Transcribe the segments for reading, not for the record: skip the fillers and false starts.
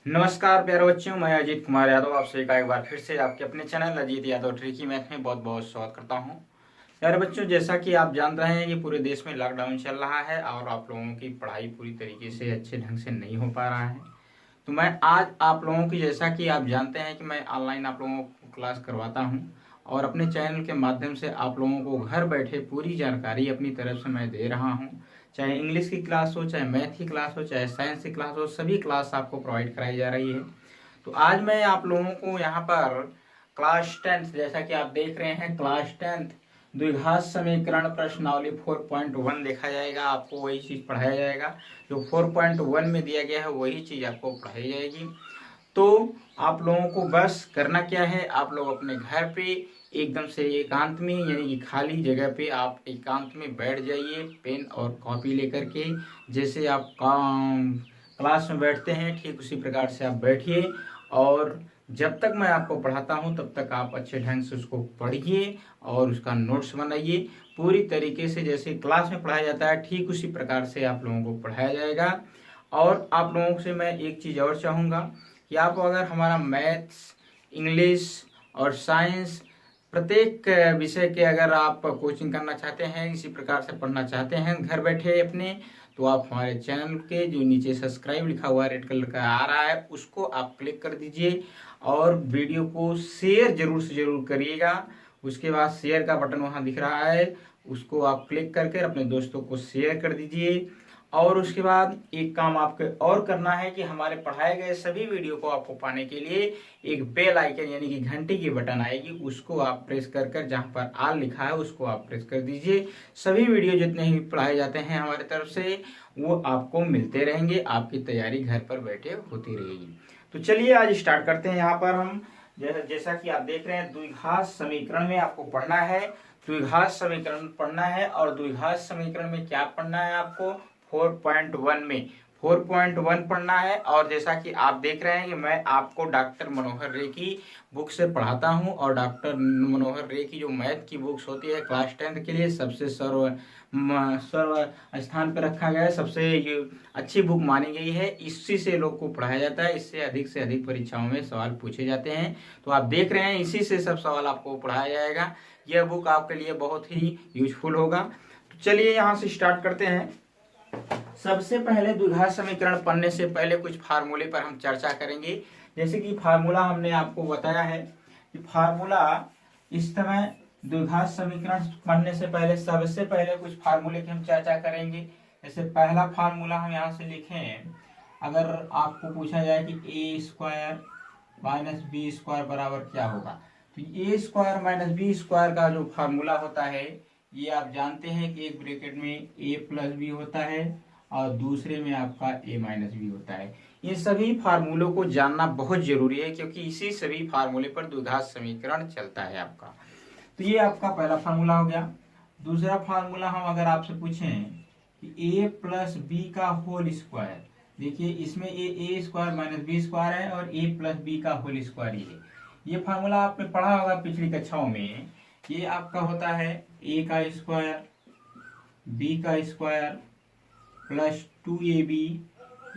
नमस्कार प्यारे बच्चों, मैं अजीत कुमार यादव आपसे एक बार फिर से आपके अपने channel Ajit Yadav tricky math में बहुत बहुत स्वागत करता हूं। प्यारे बच्चों, जैसा कि आप जान रहे हैं कि पूरे देश में लॉकडाउन चल रहा है और आप लोगों की पढ़ाई पूरी तरीके से अच्छे ढंग से नहीं हो पा रहा है। तो मैं आज आप लोगों की, जैसा कि आप जानते हैं कि मैं ऑनलाइन आप लोगों को क्लास करवाता हूं और अपने चैनल के माध्यम से आप लोगों को घर बैठे पूरी जानकारी अपनी तरफ से मैं दे रहा हूं। चाहे इंग्लिश की क्लास हो, चाहे मैथ की क्लास हो, चाहे साइंस की क्लास हो, सभी क्लास आपको प्रोवाइड कराई जा रही है। तो आज मैं आप लोगों को यहाँ पर क्लास 10, जैसा कि आप देख रहे हैं, क्लास 10 द्विघात समीकरण प्रश्नावली 4.1 देखा जाएगा। आपको वही चीज़ पढ़ाया जाएगा जो 4.1 में दिया गया है, वही चीज़ आपको पढ़ाई जाएगी। तो आप लोगों को बस करना क्या है, आप लोग अपने घर पे एकदम से एकांत में, यानी कि खाली जगह पे आप एकांत में बैठ जाइए, पेन और कॉपी लेकर के। जैसे आप क्लास में बैठते हैं ठीक उसी प्रकार से आप बैठिए और जब तक मैं आपको पढ़ाता हूं तब तक आप अच्छे ढंग से उसको पढ़िए और उसका नोट्स बनाइए। पूरी तरीके से जैसे क्लास में पढ़ाया जाता है ठीक उसी प्रकार से आप लोगों को पढ़ाया जाएगा। और आप लोगों से मैं एक चीज़ और चाहूँगा कि आप अगर हमारा मैथ्स, इंग्लिश और साइंस प्रत्येक विषय के अगर आप कोचिंग करना चाहते हैं, इसी प्रकार से पढ़ना चाहते हैं घर बैठे अपने, तो आप हमारे चैनल के जो नीचे सब्सक्राइब लिखा हुआ है रेड कलर का आ रहा है, उसको आप क्लिक कर दीजिए और वीडियो को शेयर जरूर से जरूर करिएगा। उसके बाद शेयर का बटन वहाँ दिख रहा है, उसको आप क्लिक करके अपने दोस्तों को शेयर कर दीजिए। और उसके बाद एक काम आपको और करना है कि हमारे पढ़ाए गए सभी वीडियो को आपको पाने के लिए एक बेल आइकन यानी कि घंटी की बटन आएगी, उसको आप प्रेस कर कर जहाँ पर ऑल लिखा है उसको आप प्रेस कर दीजिए। सभी वीडियो जितने ही पढ़ाए जाते हैं हमारे तरफ से वो आपको मिलते रहेंगे, आपकी तैयारी घर पर बैठे होती रहेगी। तो चलिए आज स्टार्ट करते हैं। यहाँ पर हम जैसा कि आप देख रहे हैं, द्विघात समीकरण में आपको पढ़ना है, द्विघात समीकरण पढ़ना है। और द्विघात समीकरण में क्या पढ़ना है आपको, 4.1 में 4.1 पढ़ना है। और जैसा कि आप देख रहे हैं कि मैं आपको डॉक्टर मनोहर रे की बुक से पढ़ाता हूं और डॉक्टर मनोहर रे की जो मैथ की बुक्स होती है क्लास 10 के लिए सबसे सर्व स्थान पर रखा गया है, सबसे ये अच्छी बुक मानी गई है। इसी से लोग को पढ़ाया जाता है, इससे अधिक परीक्षाओं में सवाल पूछे जाते हैं। तो आप देख रहे हैं इसी से सब सवाल आपको पढ़ाया जाएगा। यह बुक आपके लिए बहुत ही यूजफुल होगा। तो चलिए यहाँ से स्टार्ट करते हैं। सबसे पहले द्विघात समीकरण पढ़ने से पहले कुछ फार्मूले पर हम चर्चा करेंगे। जैसे कि फार्मूला हमने आपको बताया है कि फार्मूला इस समय द्विघात समीकरण पढ़ने से पहले सबसे पहले कुछ फार्मूले की हम चर्चा करेंगे। जैसे पहला फार्मूला हम यहाँ से लिखें, अगर आपको पूछा जाए कि ए स्क्वायर माइनस बी स्क्वायर बराबर क्या होगा, तो ए स्क्वायर माइनस बी स्क्वायर का जो फार्मूला होता है ये आप जानते हैं कि एक ब्रैकेट में ए प्लस बी होता है और दूसरे में आपका ए माइनस बी होता है। ये सभी फार्मूलों को जानना बहुत जरूरी है क्योंकि इसी सभी फार्मूले पर द्विघात समीकरण चलता है आपका। तो ये आपका पहला फार्मूला हो गया। दूसरा फार्मूला हम अगर आपसे पूछें कि ए प्लस बी का होल स्क्वायर, देखिए इसमें ए स्क्वायर माइनस बी स्क्वायर है और ए प्लस बी का होल स्क्वायर ही है। ये फार्मूला आपने पढ़ा होगा पिछली कक्षाओं में। ये आपका होता है ए का स्क्वायर बी का स्क्वायर प्लस 2ab,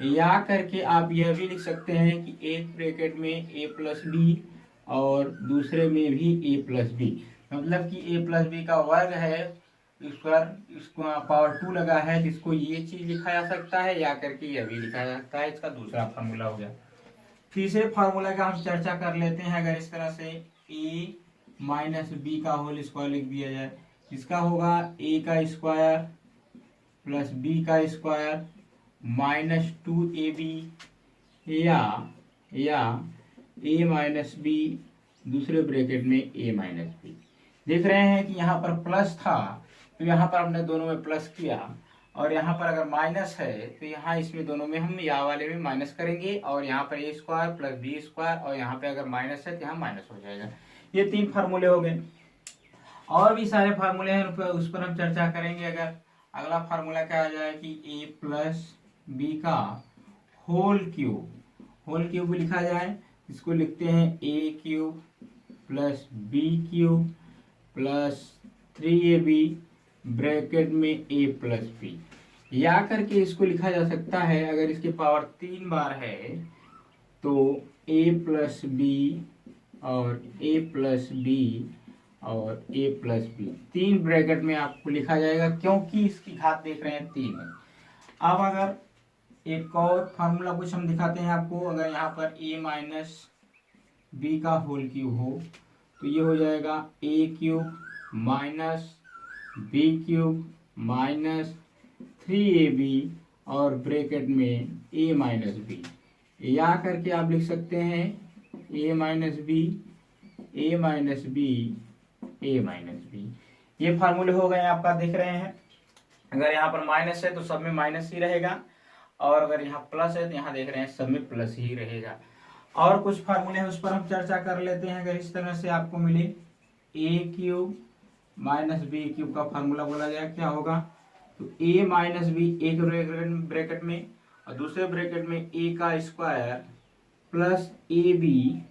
या करके आप यह भी लिख सकते हैं कि एक ब्रैकेट में ए प्लस बी और दूसरे में भी ए प्लस बी, मतलब कि ए प्लस बी का वर्ग है स्क्वायर, इसको पावर 2 लगा है, जिसको ये चीज लिखा जा सकता है या करके यह भी लिखा जा सकता है। इसका दूसरा फार्मूला हो गया। तीसरे फार्मूला का हम चर्चा कर लेते हैं। अगर इस तरह से ए माइनस बी का होल स्क्वायर लिख दिया जाए, इसका होगा ए का स्क्वायर प्लस बी का स्क्वायर माइनस 2ab, या ए माइनस बी दूसरे ब्रैकेट में ए माइनस बी। देख रहे हैं कि यहाँ पर प्लस था तो यहाँ पर हमने दोनों में प्लस किया, और यहाँ पर अगर माइनस है तो यहाँ इसमें दोनों में हम या वाले में माइनस करेंगे, और यहाँ पर ए स्क्वायर प्लस बी स्क्वायर, और यहाँ पे अगर माइनस है तो यहाँ माइनस हो जाएगा। ये 3 फार्मूले हो गए। और भी सारे फार्मूले हैं, उस पर हम चर्चा करेंगे। अगर अगला फार्मूला क्या आ जाए कि ए प्लस बी का होल क्यूब भी लिखा जाए, इसको लिखते हैं A cube plus B cube plus 3ab bracket में ए प्लस बी, या करके इसको लिखा जा सकता है अगर इसके पावर 3 बार है तो a प्लस बी और a प्लस बी और a प्लस बी, 3 ब्रैकेट में आपको लिखा जाएगा क्योंकि इसकी घात देख रहे हैं 3 है। अब अगर एक और फार्मूला कुछ हम दिखाते हैं आपको, अगर यहाँ पर a माइनस बी का होल क्यूब हो तो ये हो जाएगा a cube minus B cube minus 3ab और ब्रैकेट में a माइनस बी, या करके आप लिख सकते हैं a minus B, a minus B, a minus B. ये फार्मूले हो गए आपका, देख रहे हैं। अगर यहाँ पर माइनस है तो सब में माइनस ही रहेगा, और अगर यहाँ प्लस है तो यहाँ देख रहे हैं सब में प्लस ही रहेगा। और कुछ फार्मूले हैं उस पर हम चर्चा कर लेते हैं। अगर इस तरह से आपको मिले a cube minus B cube का फार्मूला बोला जाए क्या होगा, तो a माइनस बी एक ब्रैकेट में और दूसरे ब्रैकेट में a का square plus A B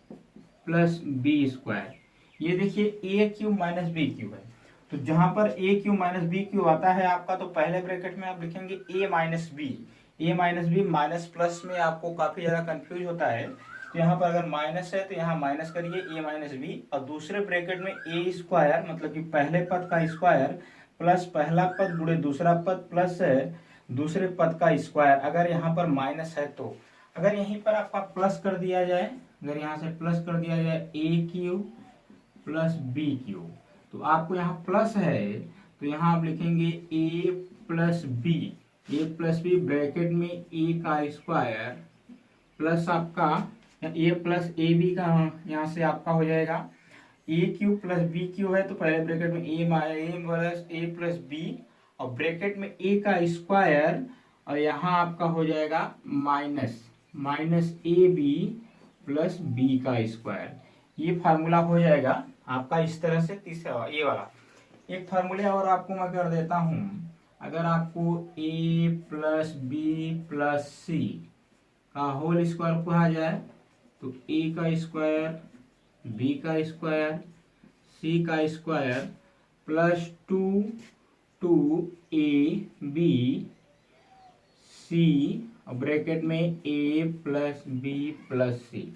plus B square. ये देखिए a cube minus B cube है, तो जहां पर a cube minus B cube आता है आपका, तो पहले ब्रैकेट में आप लिखेंगे a minus B. a minus B minus plus में आपको काफी ज्यादा कंफ्यूज होता है, तो यहाँ पर अगर माइनस है तो यहाँ माइनस करिए a माइनस बी, और दूसरे ब्रैकेट में a स्क्वायर मतलब कि पहले पद का स्क्वायर प्लस पहला पद गुणे दूसरा पद प्लस दूसरे पद का स्क्वायर। अगर यहाँ पर माइनस है तो अगर यहीं पर आपका प्लस कर दिया जाए, अगर यहाँ से प्लस कर दिया जाए a cube plus B cube, तो आपको यहाँ प्लस है तो यहाँ आप लिखेंगे a प्लस बी ब्रैकेट में a का स्क्वायर प्लस आपका a प्लस ए बी का, यहाँ से आपका हो जाएगा a cube plus B cube है तो पहले ब्रैकेट में a प्लस बी और ब्रैकेट में a का स्क्वायर, और यहाँ आपका हो जाएगा minus A B plus B का स्क्वायर। ये फार्मूला हो जाएगा आपका इस तरह से। तीसरा ये वाला एक फार्मूले और आपको मैं कर देता हूं। अगर आपको a प्लस बी प्लस सी का होल स्क्वायर कहा जाए तो a का स्क्वायर b का स्क्वायर c का स्क्वायर प्लस 2ab c और ब्रैकेट में a प्लस बी प्लस सी।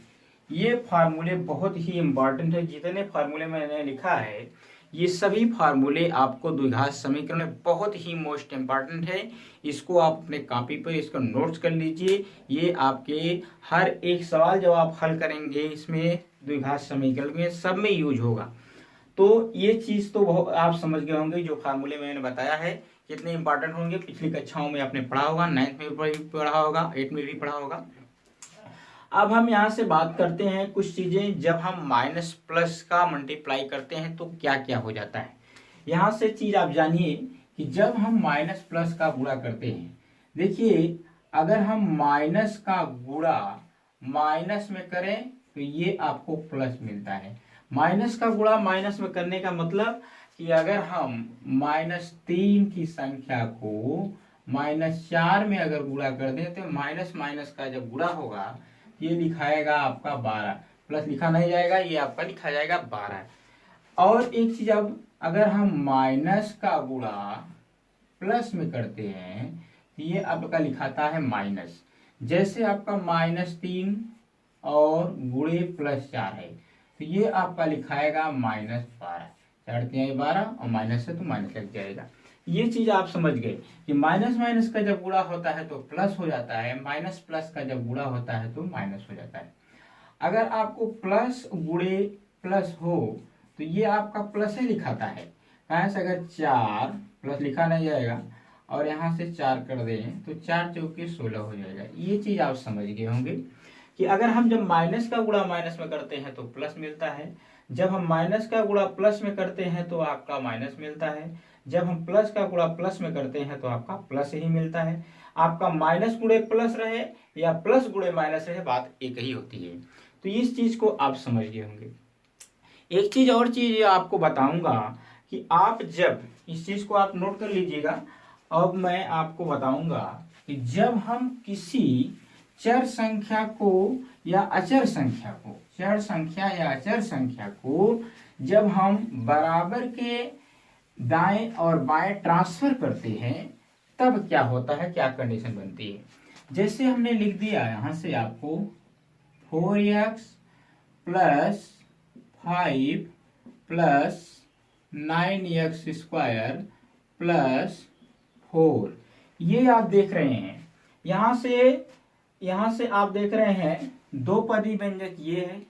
ये फार्मूले बहुत ही इम्पॉर्टेंट है। जितने फार्मूले मैंने लिखा है ये सभी फार्मूले आपको द्विघात समीकरण में बहुत ही मोस्ट इम्पॉर्टेंट है। इसको आप अपने कॉपी पर इसका नोट्स कर लीजिए। ये आपके हर एक सवाल जब आप हल करेंगे इसमें द्विघात समीकरण में सब में यूज होगा। तो ये चीज तो बहुत आप समझ गए होंगे, जो फार्मूले मैंने बताया है कितने इंपॉर्टेंट होंगे। पिछली कक्षाओं में आपने पढ़ा होगा, 9th में भी पढ़ा होगा, 8th में भी पढ़ा होगा। अब हम यहाँ से बात करते हैं कुछ चीजें, जब हम माइनस प्लस का मल्टीप्लाई करते हैं तो क्या क्या हो जाता है। यहाँ से चीज आप जानिए कि जब हम माइनस प्लस का गुणा करते हैं, देखिए अगर हम माइनस का गुणा माइनस में करें तो ये आपको प्लस मिलता है। माइनस का गुणा माइनस में करने का मतलब कि अगर हम -3 की संख्या को -4 में अगर गुणा कर दें तो माइनस माइनस का जब गुणा होगा ये लिखाएगा आपका 12, प्लस लिखा नहीं जाएगा, ये आपका लिखा जाएगा 12। और एक चीज, अब अगर हम माइनस का गुणा प्लस में करते हैं तो ये आपका लिखाता है माइनस। जैसे आपका -3 और गुणे +4 है तो ये आपका लिखाएगा -12। चढ़ते हैं 12 और माइनस है तो माइनस लग जाएगा। ये चीज आप समझ गए कि माइनस माइनस का जब गुणा होता है तो प्लस हो जाता है, माइनस प्लस का जब गुणा होता है तो माइनस हो जाता है। अगर आपको प्लस गुणे प्लस हो तो ये आपका प्लस ही लिखाता है। कहाँ से अगर 4 प्लस लिखा नहीं जाएगा और यहाँ से 4 कर दें तो 4 चौके 16 हो जाएगा। ये चीज आप समझ गए होंगे कि अगर हम जब माइनस का गुणा माइनस में करते हैं तो प्लस मिलता है, जब हम माइनस का गुणा प्लस में करते हैं तो आपका माइनस मिलता है, जब हम प्लस का गुणा प्लस में करते हैं तो आपका प्लस ही मिलता है। आपका माइनस गुणे प्लस रहे या प्लस गुणे माइनस रहे, बात एक ही होती है। तो इस चीज को आप समझ गए होंगे। एक चीज और चीज आपको बताऊंगा कि आप जब इस चीज को आप नोट कर लीजिएगा। अब मैं आपको बताऊंगा कि जब हम किसी चर संख्या को या अचर संख्या को, चर संख्या या अचर संख्या को जब हम बराबर के दाएं और बाएं ट्रांसफर करते हैं तब क्या होता है, क्या कंडीशन बनती है। जैसे हमने लिख दिया यहाँ से आपको 4x plus 5 plus 9x square plus 4। ये आप देख रहे हैं, यहां से आप देख रहे हैं दो पदी व्यंजक ये है,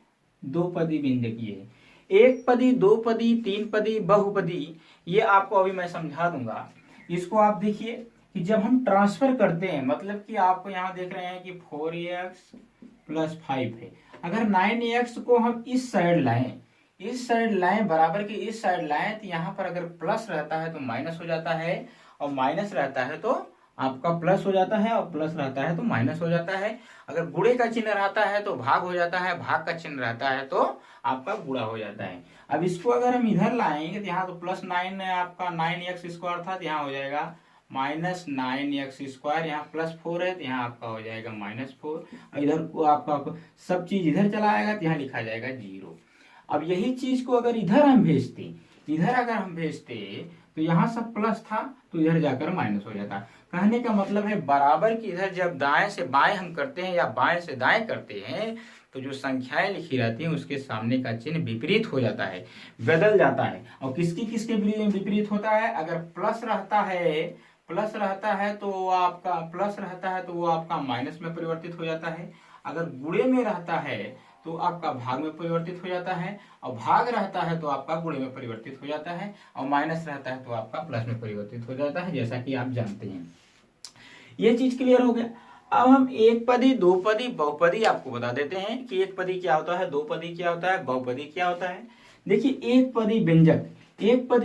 दो पदी व्यंजक ये है, एक पदी, दो पदी, तीन पदी, बहुपदी, ये आपको अभी मैं समझा दूंगा। इसको आप देखिए कि जब हम ट्रांसफर करते हैं, मतलब कि आपको यहाँ देख रहे हैं कि 4x प्लस 5 है, अगर 9x को हम इस साइड लाएं, बराबर के इस साइड लाएं, तो यहाँ पर अगर प्लस रहता है तो माइनस हो जाता है, और माइनस रहता है तो आपका प्लस हो जाता है, और प्लस रहता है तो माइनस हो जाता है। अगर गुणे का चिन्ह रहता है तो भाग हो जाता है, भाग का चिन्ह रहता है तो आपका गुणा हो जाता है। अब इसको अगर हम इधर लाएंगे तो यहाँ तो प्लस 9 आपका 9x स्क्वायर था, तो यहाँ हो जाएगा माइनस 9x स्क्वायर, यहाँ प्लस 4 है तो यहाँ आपका हो जाएगा -4, और इधर को आपका सब चीज इधर चला आएगा तो यहाँ लिखा जाएगा 0। अब यही चीज को अगर इधर अगर हम भेजते तो यहाँ सब प्लस था तो इधर जाकर माइनस हो जाता। कहने का मतलब है बराबर की इधर जब दाएं से बाएं हम करते हैं या बाएं से दाएं करते हैं तो जो संख्याएं लिखी रहती हैं उसके सामने का चिन्ह विपरीत हो जाता है, बदल जाता है। और किसके विपरीत होता है? अगर प्लस रहता है तो वो आपका माइनस में परिवर्तित हो जाता है, अगर गुणे में रहता है तो आपका भाग में परिवर्तित हो जाता है, और भाग रहता है तो आपका गुणे में परिवर्तित हो जाता है, और माइनस रहता है तो आपका प्लस में परिवर्तित हो जाता है, जैसा कि आप जानते हैं। ये चीज क्लियर हो गया। अब हम एक पदी, दो पदी, बहुपदी आपको बता देते हैं कि एक पदी क्या होता है, दो पदी क्या होता है, बहुपदी क्या होता है। देखिए एक पदी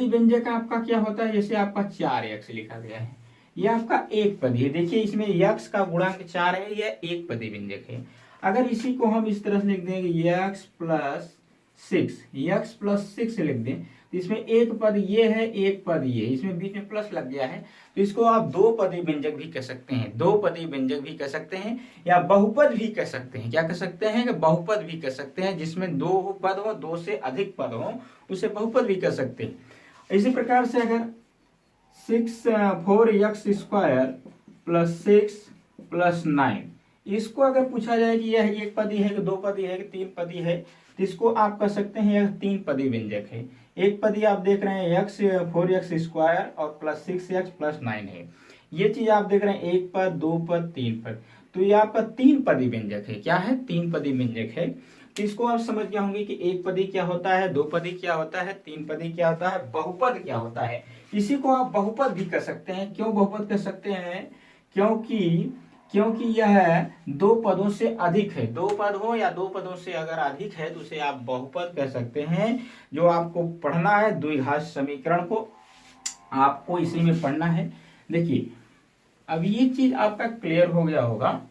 व्यंजक आपका क्या होता है, जैसे आपका 4x लिखा गया है, ये आपका एक पदी है। देखिए इसमें x का गुणांक 4 है, यह एक पदी व्यंजक है। अगर इसी को हम इस तरह से लिख देंगे x प्लस 6 लिख दें, तो इसमें एक पद ये है, एक पद ये, इसमें बीच में प्लस लग गया है, तो इसको आप दो पदी व्यंजक भी कह सकते हैं, या बहुपद भी कह सकते हैं। क्या कह सकते हैं? कि बहुपद भी कह सकते हैं, जिसमें दो पद हो, दो से अधिक पद हो, उसे बहुपद भी कह सकते हैं। इसी प्रकार से अगर 4x स्क्वायर प्लस 6 प्लस 9, इसको अगर पूछा जाए कि यह एक पदी है कि दो पदी है कि तीन पदी है, तो इसको आप कह सकते हैं यह तीन पदी व्यंजक है। एक पदी आप देख रहे हैं 4x स्क्वायर और प्लस 6x प्लस 9 है, ये चीज आप देख रहे हैं एक पद, दो पद, तीन पद, तो ये आपका तीन पदी व्यंजक है। क्या है? तीन पदी व्यंजक है। तो इसको आप समझ गए होंगे कि एक पदी क्या होता है, दो पदी क्या होता है, तीन पदी क्या होता है, बहुपद क्या होता है। इसी को आप बहुपद भी कर सकते हैं। क्यों बहुपद कर सकते हैं? क्योंकि यह दो पदों से अधिक है, दो पद हो या दो पदों से अगर अधिक है तो उसे आप बहुपद कह सकते हैं। जो आपको पढ़ना है द्विघात समीकरण को, आपको इसी में पढ़ना है। देखिए अब ये चीज आपका क्लियर हो गया होगा।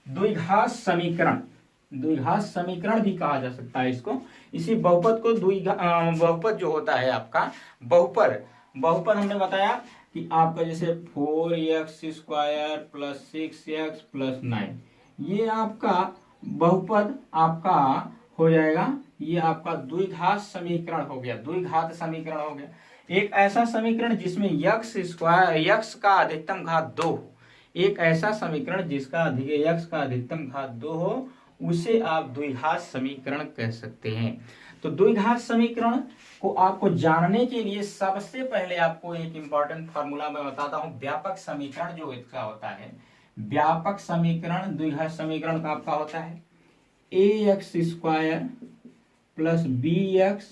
द्विघात समीकरण भी कहा जा सकता है इसको। इसी बहुपद को बहुपद जो होता है आपका बहुपद हमने बताया कि आपका जैसे 4x square plus 6x plus 9, ये आपका बहुपद आपका हो जाएगा। ये आपका द्विघात समीकरण हो गया, एक ऐसा समीकरण जिसमें x का अधिकतम घात 2 हो, एक ऐसा समीकरण जिसका x का अधिकतम घात 2 हो, उसे आप द्विघात समीकरण कह सकते हैं। तो द्विघात समीकरण को आपको जानने के लिए सबसे पहले आपको एक इंपॉर्टेंट फार्मूला मैं बताता हूं। व्यापक समीकरण जो इसका होता है, व्यापक समीकरण द्विघात समीकरण का आपका होता है ax square plus bx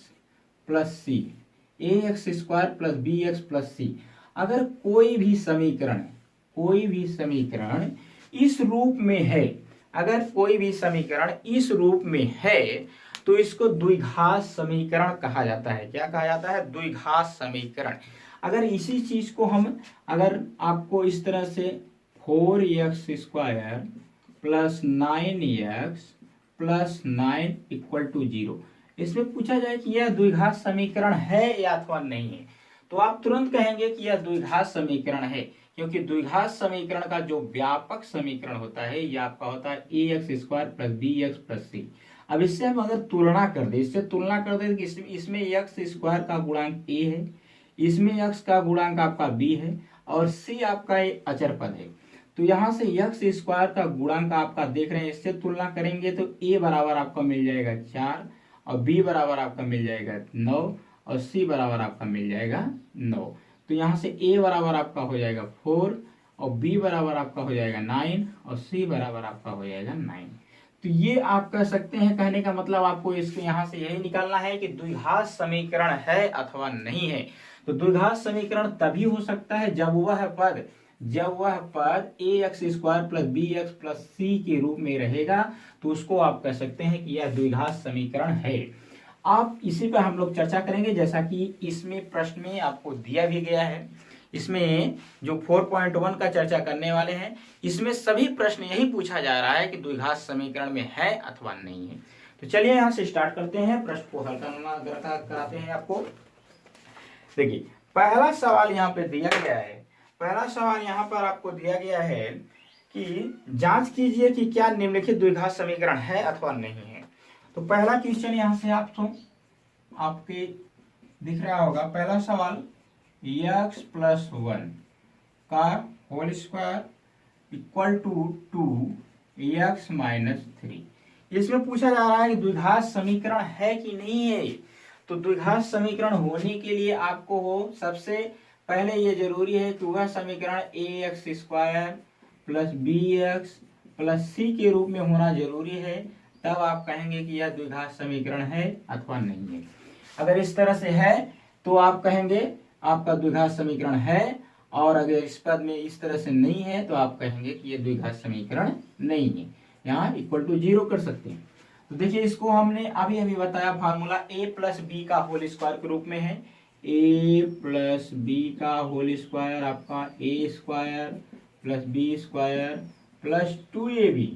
plus c, ax square plus bx plus c। अगर कोई भी समीकरण इस रूप में है, अगर कोई भी समीकरण इस रूप में है तो इसको द्विघात समीकरण कहा जाता है। क्या कहा जाता है? द्विघात समीकरण। अगर इसी चीज को अगर आपको इस तरह से 4x square plus 9x plus 9 equal to 0, इसमें पूछा जाए कि यह द्विघात समीकरण है या अथवा नहीं है, तो आप तुरंत कहेंगे कि यह द्विघात समीकरण है, क्योंकि द्विघात समीकरण का जो व्यापक समीकरण होता है यह आपका होता है ax square plus bx plus c। अब इससे हम अगर तुलना कर दे कि इसमें x स्क्वायर का गुणांक a है, इसमें x का गुणांक आपका b है, और c आपका अचर पद है, तो यहाँ से एक्स स्क्वायर का गुणांक आपका देख रहे हैं, इससे तुलना करेंगे तो ए बराबर आपका मिल जाएगा 4 और बी बराबर आपका मिल जाएगा 9 और सी बराबर आपका मिल जाएगा 9। तो यहाँ से ए बराबर आपका हो जाएगा 4 और बी बराबर आपका हो जाएगा 9 और सी बराबर आपका हो जाएगा 9। तो ये आप कह सकते हैं, कहने का मतलब आपको इसके यहाँ से यही निकालना है कि द्विघात समीकरण है अथवा नहीं है। तो द्विघात समीकरण तभी हो सकता है जब वह पद A X square plus B X plus C के रूप में रहेगा, तो उसको आप कह सकते हैं कि यह द्विघात समीकरण है। आप इसी पर हम लोग चर्चा करेंगे, जैसा कि इसमें प्रश्न में आपको दिया भी गया है। इसमें जो 4.1 का चर्चा करने वाले हैं, इसमें सभी प्रश्न यही पूछा जा रहा है कि द्विघात समीकरण में है अथवा नहीं है। तो चलिए यहाँ से स्टार्ट करते हैं, प्रश्न को हल कराते हैं आपको। देखिए पहला सवाल यहाँ पे दिया गया है, पहला सवाल यहाँ पर आपको दिया गया है कि जांच कीजिए कि क्या निम्नलिखित द्विघात समीकरण है अथवा नहीं है। तो पहला क्वेश्चन यहाँ से आपके दिख रहा होगा, पहला सवाल x प्लस 1 का whole square equal to 2x minus 3। इसमें पूछा जा रहा है कि द्विघात समीकरण है कि नहीं है। तो द्विघात समीकरण होने के लिए आपको सबसे पहले ये जरूरी है कि वह समीकरण ax square plus bx plus c के रूप में होना जरूरी है, तब आप कहेंगे कि यह द्विघात समीकरण है अथवा नहीं है। अगर इस तरह से है तो आप कहेंगे आपका द्विघात समीकरण है, और अगर इस पद में इस तरह से नहीं है तो आप कहेंगे कि यह द्विघात समीकरण नहीं है। यहाँ इक्वल टू 0 कर सकते हैं। तो देखिए इसको हमने अभी अभी बताया, फार्मूला a प्लस बी का होल स्क्वायर के रूप में है। a प्लस बी का होल स्क्वायर आपका a square plus B square plus 2ab,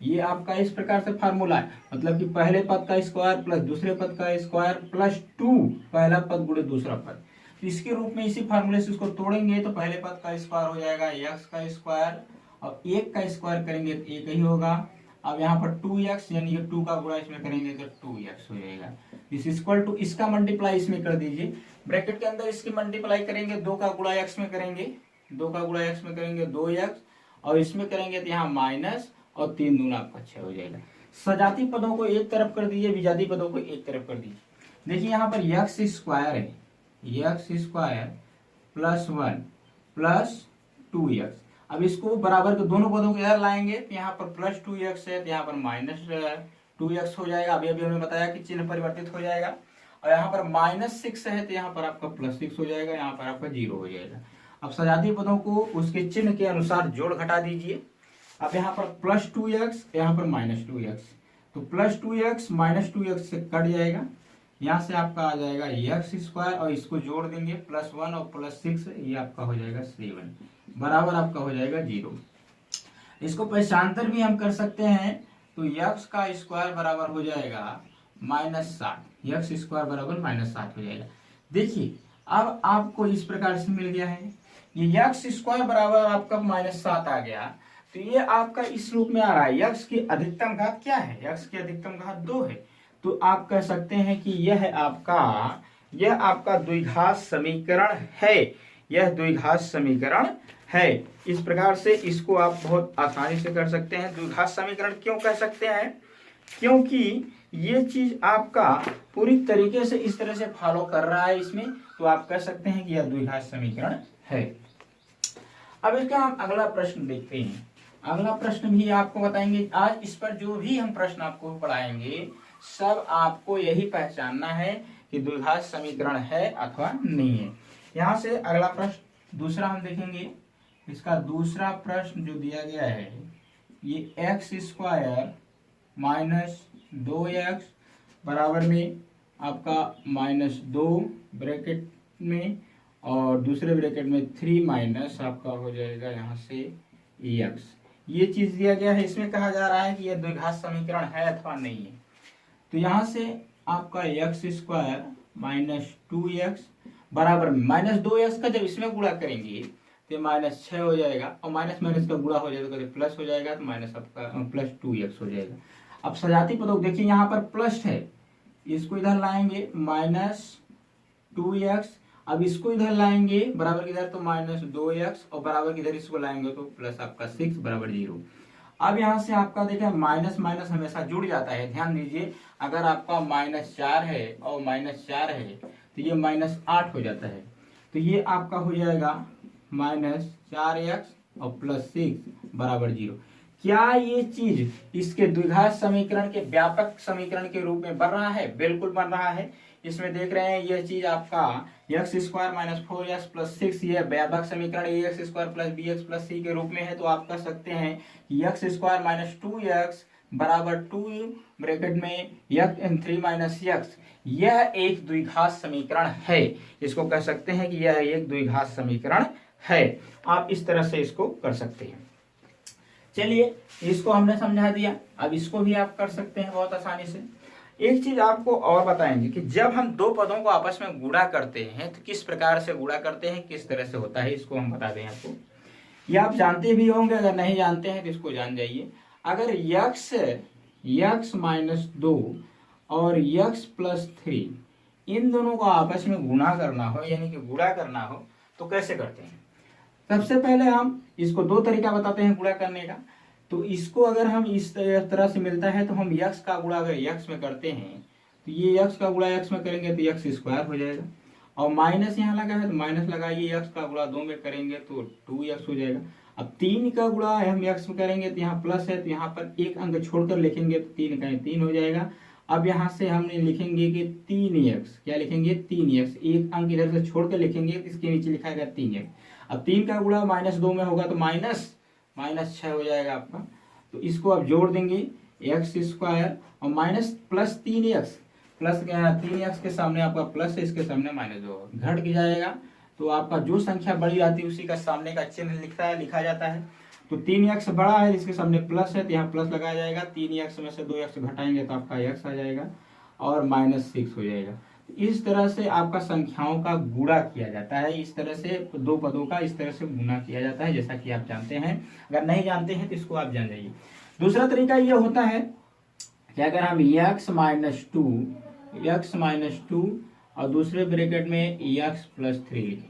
ये आपका इस प्रकार से फार्मूला है। मतलब कि पहले पद का स्क्वायर प्लस दूसरे पद का स्क्वायर प्लस 2 पहला पद गुणे दूसरा पद। तो इसके रूप में इसी फार्मूले से इसको तोड़ेंगे तो पहले पद का स्क्वायर हो जाएगा x का स्क्वायर, और 1 का स्क्वायर करेंगे तो 1 ही होगा। अब यहाँ पर 2x यानी कि 2 का गुणा इसमें करेंगे तो 2x हो जाएगा। इस इक्वल टू इसका मल्टीप्लाई इसमें कर दीजिए, ब्रैकेट के अंदर इसकी मल्टीप्लाई करेंगे, 2 का गुणा x में करेंगे, 2 का गुणा x में करेंगे 2x, और इसमें करेंगे तो यहाँ माइनस और 3 दूना आपका 6 हो जाएगा। सजाती पदों को एक तरफ कर दीजिए, विजाती पदों को एक तरफ कर दीजिए। देखिए यहाँ पर x स्क्वायर है, x square plus 1 plus 2x। अब इसको बराबर के दोनों पदों को इधर लाएंगे तो यहाँ पर प्लस 2x है तो यहाँ पर माइनस 2x हो जाएगा। अभी अभी हमने बताया कि चिन्ह परिवर्तित हो जाएगा। और यहाँ पर माइनस 6 है तो यहाँ पर आपका प्लस 6 हो जाएगा, यहाँ पर आपका 0 हो जाएगा। अब सजाती पदों को उसके चिन्ह के अनुसार जोड़ घटा दीजिए। अब यहाँ पर प्लस 2x, यहाँ पर माइनस 2x, तो प्लस 2x माइनस 2x से कट जाएगा। यहाँ से आपका आ जाएगा x स्क्वायर, और इसको जोड़ देंगे प्लस 1 और प्लस 6, ये आपका हो जाएगा 7 बराबर आपका हो जाएगा 0। इसको पक्षांतर भी हम कर सकते हैं, तो x का स्क्वायर बराबर हो जाएगा -7, x स्क्वायर बराबर -7 हो जाएगा। देखिए अब आपको इस प्रकार से मिल गया है, ये x स्क्वायर बराबर आपका -7 आ गया। तो ये आपका इस रूप में आ रहा है। x की अधिकतम घात क्या है? x की अधिकतम घात 2 है। तो आप कह सकते हैं कि यह आपका द्विघात समीकरण है, यह द्विघात समीकरण है। इस प्रकार से इसको आप बहुत आसानी से कर सकते हैं। द्विघात समीकरण क्यों कह सकते हैं? क्योंकि ये चीज आपका पूरी तरीके से इस तरह से फॉलो कर रहा है इसमें, तो आप कह सकते हैं कि यह द्विघात समीकरण है। अब इसका हम अगला प्रश्न देखते हैं। अगला प्रश्न भी आपको बताएंगे। आज इस पर जो भी हम प्रश्न आपको पढ़ाएंगे, सब आपको यही पहचानना है कि द्विघात समीकरण है अथवा नहीं है। यहाँ से अगला प्रश्न दूसरा हम देखेंगे। इसका दूसरा प्रश्न जो दिया गया है, ये x स्क्वायर माइनस 2x बराबर में आपका -2 ब्रैकेट में, और दूसरे ब्रैकेट में 3 माइनस आपका हो जाएगा यहाँ से x। ये चीज दिया गया है। इसमें कहा जा रहा है कि यह द्विघात समीकरण है अथवा नहीं है। तो यहाँ से आपका x स्क्वायर -2x बराबर -2x का जब इसमें गुणा करेंगे तो -6 हो जाएगा, और माइनस माइनस का गुणा हो जाएगा तो प्लस हो जाएगा, तो माइनस आपका +2x हो जाएगा। अब सजाती पदों देखिए, यहाँ पर प्लस है, इसको इधर लाएंगे -2x, अब इसको इधर लाएंगे बराबर किधर, तो -2x, और बराबर किधर इसको लाएंगे तो प्लस आपका 6 बराबर 0। अब यहाँ से आपका देखिए माइनस माइनस हमेशा जुड़ जाता है, ध्यान दीजिए। अगर आपका -4 है और -4 है तो ये -8 हो जाता है। तो ये आपका हो जाएगा -4x और +6 बराबर 0। क्या ये चीज इसके द्विघात समीकरण के व्यापक समीकरण के रूप में बन रहा है? बिल्कुल बन रहा है। इसमें देख रहे हैं यह चीज आपका x² - 4x + 6 ये व्यापक समीकरण ax² + bx + c के रूप में है। तो आप कह सकते हैं कि x² - 2x बराबर 2 ब्रैकेट में x 3 - x, यह एक द्विघात समीकरण है। इसको कह सकते हैं कि यह एक द्विघात समीकरण है। आप इस तरह से इसको कर सकते हैं। चलिए, इसको हमने समझा दिया। अब इसको भी आप कर सकते हैं बहुत आसानी से। एक चीज आपको और बताएंगे कि जब हम दो पदों को आपस में गुणा करते हैं तो किस प्रकार से गुणा करते हैं, किस तरह से होता है, इसको हम बता दें आपको। ये आप जानते भी होंगे, अगर नहीं जानते हैं तो इसको जान जाइए। अगर x -2 और x + 3 इन दोनों को आपस में गुणा करना हो, यानी कि गुणा करना हो, तो कैसे करते हैं? सबसे पहले हम इसको दो तरीका बताते हैं गुणा करने का। तो इसको अगर हम इस तरह से मिलता है तो हम x का गुणा अगर x में करते हैं तो ये x का गुणा x में करेंगे तो x² हो जाएगा, और माइनस यहाँ लगा है तो माइनस लगाइए, x का गुणा 2 में करेंगे तो 2x हो जाएगा। अब 3 का गुणा हम x में करेंगे तो यहाँ प्लस है तो यहाँ पर एक अंक छोड़कर लिखेंगे तो 3 का 3 हो जाएगा। अब यहाँ से हमने लिखेंगे कि 3x, क्या लिखेंगे 3x, एक अंक इधर से छोड़कर लिखेंगे तो इसके नीचे लिखा है 3x। अब 3 का गुणा -2 में होगा तो -6 हो जाएगा आपका। तो इसको आप जोड़ देंगे x² और +3x, प्लस 3x के सामने आपका प्लस है, इसके सामने -2 घट के जाएगा। तो आपका जो संख्या बड़ी आती है उसी का सामने का चिन्ह लिखा जाता है। तो 3x बड़ा है, इसके सामने प्लस है तो यहाँ प्लस लगाया जाएगा। 3x में से 2x घटाएंगे तो आपका x आ जाएगा और -6 हो जाएगा। इस तरह से आपका संख्याओं का गुणा किया जाता है। इस तरह से दो पदों का इस तरह से गुणा किया जाता है, जैसा कि आप जानते हैं। अगर नहीं जानते हैं तो इसको आप जान जाइए। दूसरा तरीका ये होता है कि अगर हम x -2 और दूसरे ब्रैकेट में x + 3 लिखें।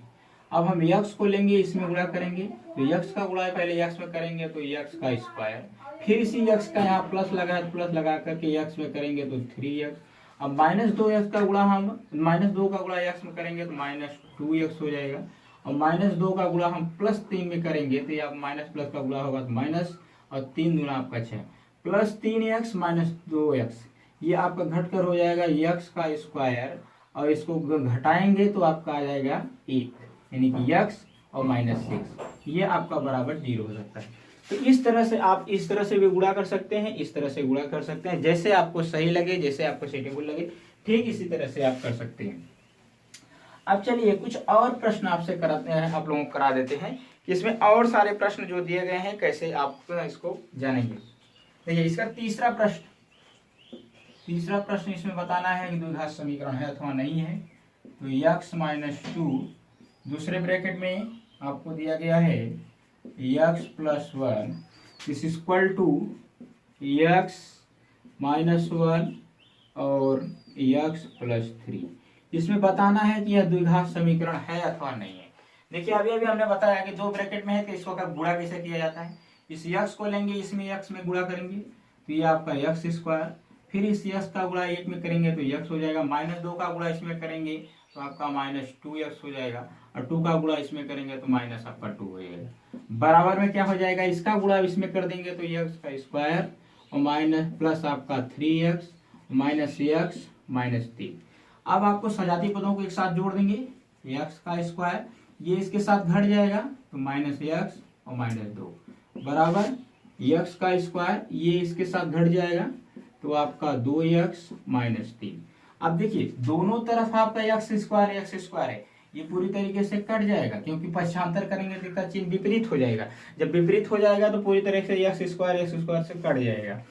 अब हम x को लेंगे, इसमें गुणा करेंगे तो x का गुणा पहले x में करेंगे तो x², फिर इसी x का यहाँ प्लस लगा प्लस लगा करके x में करेंगे तो 3x। अब -2x का गुणा हम -2 का गुणा x में करेंगे तो -2x हो जाएगा, और -2 का गुणा हम +3 में करेंगे तो यहाँ माइनस प्लस का गुणा होगा तो माइनस, और 3 दूना आपका 6, +3x - 2x, ये आपका घटकर हो जाएगा x², और इसको घटाएंगे तो आपका आ जाएगा 1, यानी कि x और -6, ये आपका बराबर 0 हो सकता है। तो इस तरह से आप इस तरह से भी गुणा कर सकते हैं, इस तरह से गुणा कर सकते हैं, जैसे आपको सही लगे, जैसे आपको सूटेबल लगे, ठीक इसी तरह से आप कर सकते हैं। अब चलिए कुछ और प्रश्न आपसे कराते हैं, आप लोगों को करा देते हैं कि इसमें और सारे प्रश्न जो दिए गए हैं कैसे आप इसको जानेंगे। देखिए इसका तीसरा प्रश्न इसमें बताना है कि द्विघात समीकरण है अथवा नहीं है। तो x -2 दूसरे ब्रैकेट में आपको दिया गया है x + 1 is equal to x -1 और x + 3। इसमें बताना है कि यह द्विघात समीकरण है अथवा नहीं है। देखिए अभी हमने बताया कि दो ब्रैकेट में है तो इसको गुणा कैसे किया जाता है। इस x को लेंगे, इसमें x में गुणा करेंगे तो ये आपका x², फिर इस x का गुणा 1 में करेंगे तो x हो जाएगा, -2 का गुणा इसमें करेंगे तो आपका -2x हो जाएगा, और 2 का गुणा इसमें करेंगे तो आपका 2 हो जाएगा। बराबर में क्या हो जाएगा, इसका गुणा इसमें कर देंगे तो x² और माइनस प्लस आपका 3x -3। अब आपको सजाती पदों को एक साथ जोड़ देंगे, x² ये इसके साथ घट जाएगा तो -x और -2 बराबर x² ये इसके साथ घट जाएगा तो आपका 2x -3। अब देखिए दोनों तरफ आपका x² है, ये पूरी तरीके से कट जाएगा, क्योंकि पक्षांतर करेंगे तो इसका चिन्ह विपरीत हो जाएगा। जब विपरीत हो जाएगा तो पूरी तरह से x² से कट जाएगा।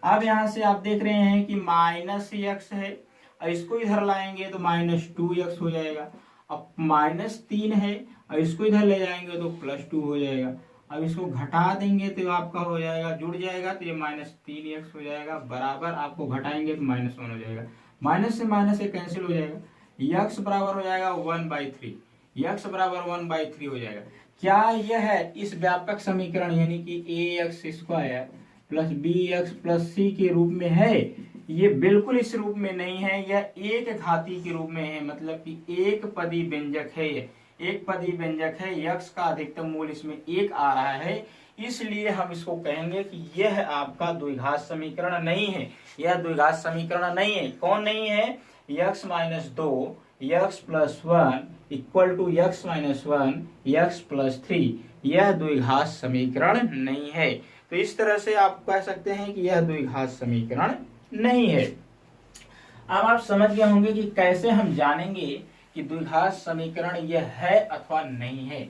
अब यहाँ से आप देख रहे हैं कि -x है, और इसको इधर लाएंगे तो -2x हो जाएगा। अब -3 है और इसको इधर ले जाएंगे तो +2 हो जाएगा। अब इसको घटा देंगे तो आपका हो जाएगा, जुड़ जाएगा तो ये -3x हो जाएगा, बराबर आपको घटाएंगे तो -1 हो जाएगा। माइनस से माइनस से कैंसिल हो जाएगा, यक्स बराबर हो जाएगा 1/3, यक्स बराबर 1/3 हो जाएगा। क्या यह है इस व्यापक समीकरण यानी कि ax² plus bx plus c के रूप में है? ये बिल्कुल इस रूप में नहीं है, यह एक घाती के रूप में है, मतलब कि एक पदी व्यंजक है। एक पदी व्यंजक है, यक्स का अधिकतम मूल्य इसमें 1 आ रहा है, इसलिए हम इसको कहेंगे कि यह आपका द्विघात समीकरण नहीं है। यह द्विघात समीकरण नहीं है। कौन नहीं है? X minus 2 x plus 1 equal to x minus 1 x plus 3, यह द्विघात समीकरण नहीं है। तो इस तरह से आप कह सकते हैं कि यह द्विघात समीकरण नहीं है। अब आप समझ गए होंगे कि कैसे हम जानेंगे कि द्विघात समीकरण यह है अथवा नहीं है।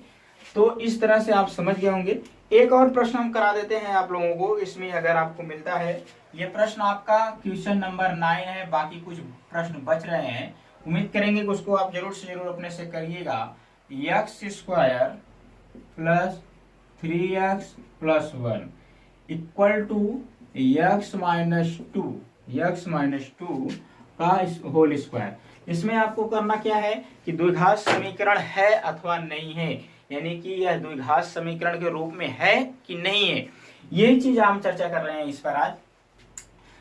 तो इस तरह से आप समझ गए होंगे। एक और प्रश्न हम करा देते हैं आप लोगों को, इसमें अगर आपको मिलता है। ये प्रश्न आपका क्वेश्चन नंबर 9 है, बाकी कुछ प्रश्न बच रहे हैं। उम्मीद करेंगे कि उसको आप जरूर से जरूर अपने से करिएगा। x² plus 3x plus 1 equal to x minus 2 का होल स्क्वायर। इसमें आपको करना क्या है कि द्विघात समीकरण है अथवा नहीं है, यानी कि यह द्विघात समीकरण के रूप में है कि नहीं है, यही चीज हम चर्चा कर रहे हैं इस पर आज।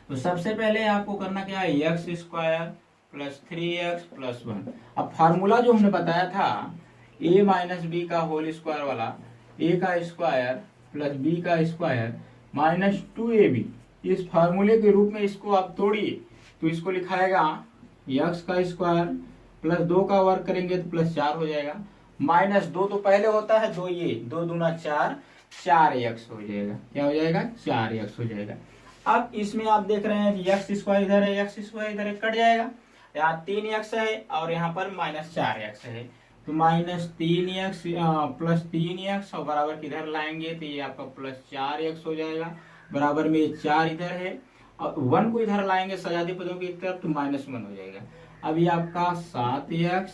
तो सबसे पहले आपको करना क्या है, x² प्लस 3x प्लस 1। अब फार्मूला जो हमने बताया था a माइनस बी का होल स्क्वायर वाला, a का स्क्वायर प्लस b का स्क्वायर माइनस 2ab, इस फार्मूले के रूप में इसको आप तोड़िए तो इसको लिखाएगा x का स्क्वायर प्लस 2 का वर्ग करेंगे तो प्लस 4 हो जाएगा, माइनस 2 तो पहले होता है, 2 ये 2 दूना 4, 4x हो जाएगा। क्या हो जाएगा? 4x हो जाएगा। अब इसमें आप देख रहे हैं कि x² इधर है, x² इधर है, कट जाएगा। यहाँ 3x है और यहाँ पर माइनस 4x है, तो माइनस 3x प्लस 3x और बराबर किधर लाएंगे तो ये आपका प्लस 4x हो जाएगा। बराबर में 4 इधर है और 1 को इधर लाएंगे सजाती पदों की तरफ तो माइनस 1 हो जाएगा। अब ये आपका 7x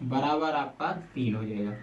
बराबर आपका 3 हो जाएगा,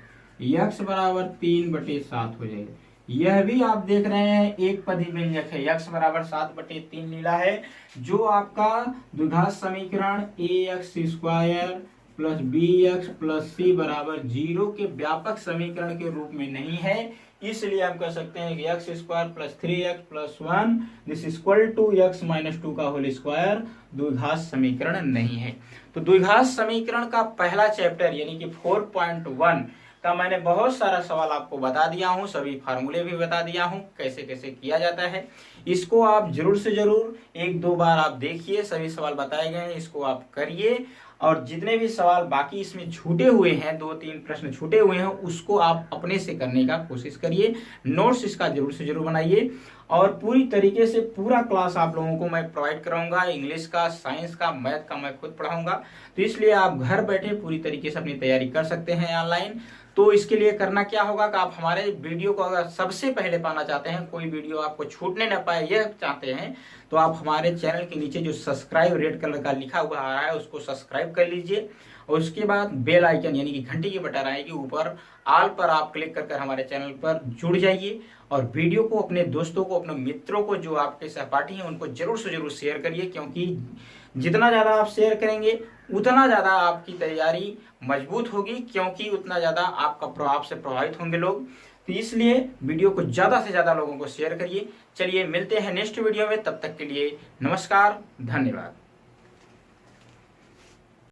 x बराबर 3/7 हो जाएगा। यह भी आप देख रहे हैं एक पदी व्यंजक है, x बराबर 7/3 लीला है, जो आपका द्विघात समीकरण ax² plus bx plus c बराबर 0 के व्यापक समीकरण के रूप में नहीं है। इसलिए हम कह सकते हैं कि x² plus 3x plus 1 this equal to x minus 2 का होल स्क्वायर द्विघात समीकरण नहीं है। तो द्विघात समीकरण का पहला चैप्टर यानी कि 4.1 का मैंने बहुत सारा सवाल आपको बता दिया हूँ, सभी फार्मूले भी बता दिया हूँ कैसे कैसे किया जाता है। इसको आप जरूर से जरूर 1-2 बार आप देखिए, सभी सवाल बताए गए हैं, इसको आप करिए। और जितने भी सवाल बाकी इसमें छूटे हुए हैं, 2-3 प्रश्न छूटे हुए हैं, उसको आप अपने से करने का कोशिश करिए। नोट्स इसका जरूर से जरूर बनाइए और पूरी तरीके से पूरा क्लास आप लोगों को मैं प्रोवाइड कराऊंगा। इंग्लिश का, साइंस का, मैथ का मैं खुद पढ़ाऊंगा, तो इसलिए आप घर बैठे पूरी तरीके से अपनी तैयारी कर सकते हैं ऑनलाइन। तो इसके लिए करना क्या होगा कि आप हमारे वीडियो को अगर सबसे पहले पाना चाहते हैं, कोई वीडियो आपको छूटने न पाए यह चाहते हैं, तो आप हमारे चैनल के नीचे जो सब्सक्राइब रेड कलर का लिखा हुआ आ रहा है उसको सब्सक्राइब कर लीजिए और उसके बाद बेल आइकन यानी कि घंटी की बटन आएगी ऊपर, ऑल पर आप क्लिक कर हमारे चैनल पर जुड़ जाइए और वीडियो को अपने दोस्तों को, अपने मित्रों को, जो आपके सहपाठी हैं उनको जरूर से जरूर शेयर करिए, क्योंकि जितना ज़्यादा आप शेयर करेंगे उतना ज़्यादा आपकी तैयारी मजबूत होगी, क्योंकि उतना ज़्यादा आपका प्रभाव से प्रभावित होंगे लोग। तो इसलिए वीडियो को ज़्यादा से ज़्यादा लोगों को शेयर करिए। चलिए मिलते हैं नेक्स्ट वीडियो में, तब तक के लिए नमस्कार, धन्यवाद।